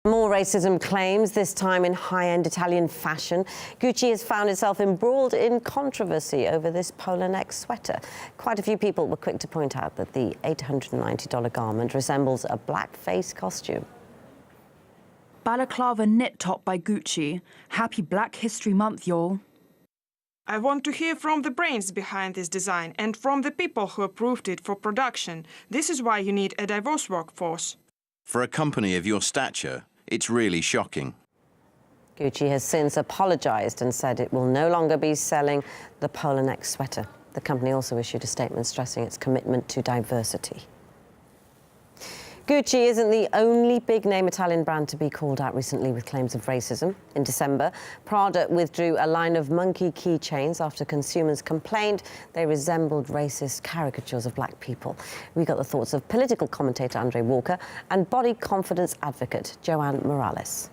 More racism claims, this time in high-end Italian fashion. Gucci has found itself embroiled in controversy over this polo-neck sweater. Quite a few people were quick to point out that the $890 garment resembles a blackface costume. Balaclava knit top by Gucci. Happy Black History Month, y'all. I want to hear from the brains behind this design and from the people who approved it for production. This is why you need a diverse workforce. For a company of your stature, it's really shocking. Gucci has since apologized and said it will no longer be selling the polo-neck sweater. The company also issued a statement stressing its commitment to diversity. Gucci isn't the only big-name Italian brand to be called out recently with claims of racism. In December, Prada withdrew a line of monkey keychains after consumers complained they resembled racist caricatures of black people. We got the thoughts of political commentator Andre Walker and body confidence advocate Joanne Morales.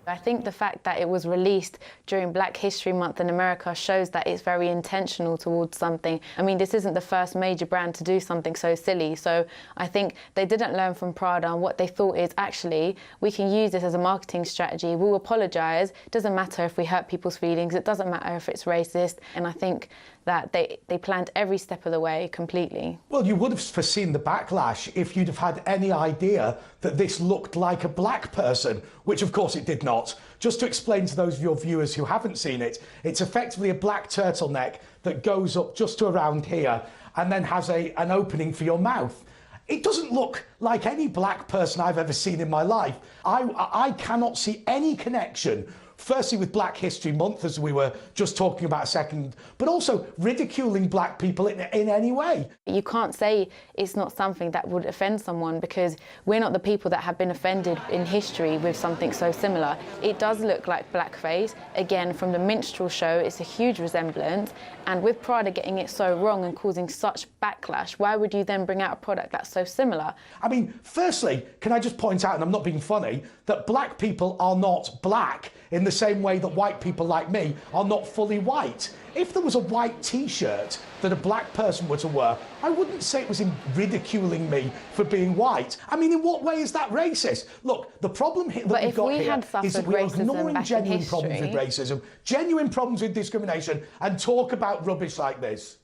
I think the fact that it was released during Black History Month in America shows that it's very intentional towards something. I mean, this isn't the first major brand to do something so silly. So I think they didn't learn from Prada, and what they thought is, actually, we can use this as a marketing strategy. We'll apologise. It doesn't matter if we hurt people's feelings. It doesn't matter if it's racist. And I think that they planned every step of the way completely. Well, you would have foreseen the backlash if you'd have had any idea that this looked like a black person, which of course it did not. Just to explain to those of your viewers who haven't seen it, it's effectively a black turtleneck that goes up just to around here and then has an opening for your mouth. It doesn't look like any black person I've ever seen in my life. I cannot see any connection, firstly with Black History Month, as we were just talking about a second, but also ridiculing black people in any way. You can't say it's not something that would offend someone, because we're not the people that have been offended in history with something so similar. It does look like blackface. Again, from the minstrel show, it's a huge resemblance. And with Prada getting it so wrong and causing such backlash, why would you then bring out a product that's so similar? I mean, firstly, can I just point out, and I'm not being funny, that black people are not black in the same way that white people like me are not fully white. If there was a white T-shirt that a black person were to wear, I wouldn't say it was ridiculing me for being white. I mean, in what way is that racist? Look, the problem that we've got here is that we're ignoring genuine problems with racism, genuine problems with discrimination, and talk about rubbish like this.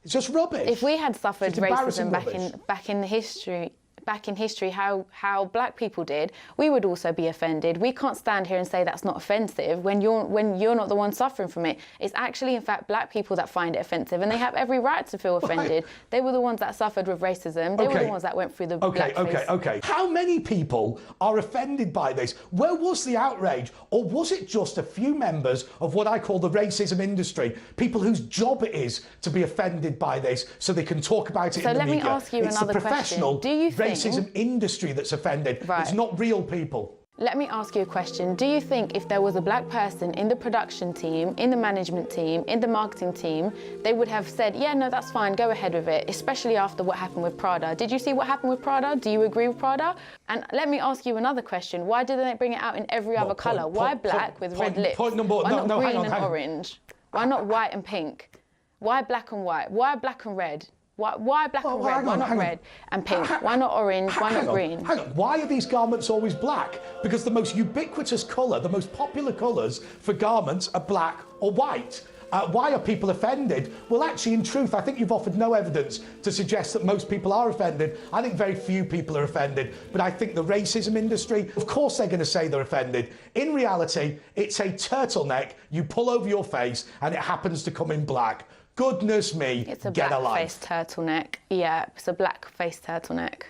It's just rubbish. If we had suffered racism back in history, how black people did, we would also be offended. We can't stand here and say that's not offensive when you're not the one suffering from it. It's actually, in fact, black people that find it offensive, and they have every right to feel offended. They were the ones that suffered with racism. They were the ones that went through the blackface. Okay. How many people are offended by this? Where was the outrage? Or was it just a few members of what I call the racism industry, people whose job it is to be offended by this so they can talk about it in the media? So let me ask you another question. Do you think racism industry that's offended? Right. It's not real people. Let me ask you a question. Do you think if there was a black person in the production team, in the management team, in the marketing team, they would have said, yeah, no, that's fine, go ahead with it, especially after what happened with Prada? Did you see what happened with Prada? Do you agree with Prada? And let me ask you another question. Why didn't they bring it out in every other colour? Why black with red lips? Why not green and orange? Why not white and pink? Why black and white? Why black and red? Why black and red? Why not red and pink? Why not orange? Why not green? Hang on. Why are these garments always black? Because the most ubiquitous colour, the most popular colours for garments are black or white. Why are people offended? Well, actually, in truth, I think you've offered no evidence to suggest that most people are offended. I think very few people are offended. But I think the racism industry, of course they're going to say they're offended. In reality, it's a turtleneck you pull over your face and it happens to come in black. Goodness me, it's a get a life. It's a blackface turtleneck. Yeah, it's a blackface turtleneck.